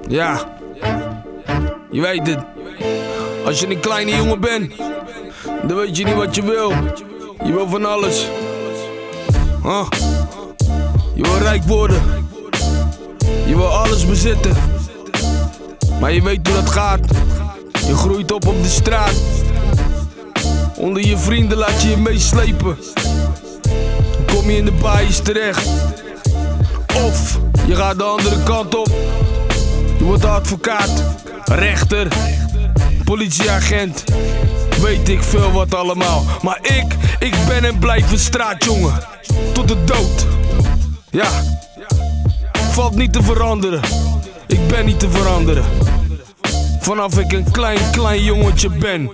Ja, je weet het. Als je een kleine jongen bent, dan weet je niet wat je wil. Je wil van alles. Je wil rijk worden. Je wil alles bezitten. Maar je weet hoe dat gaat. Je groeit op de straat. Onder je vrienden laat je je meeslepen. Dan kom je in de baaiers terecht. Of je gaat de andere kant op. Je wordt advocaat, rechter, politieagent. Weet ik veel wat allemaal. Maar ik ben en blijf een straatjongen. Tot de dood. Ja, valt niet te veranderen. Ik ben niet te veranderen. Vanaf ik een klein jongetje ben.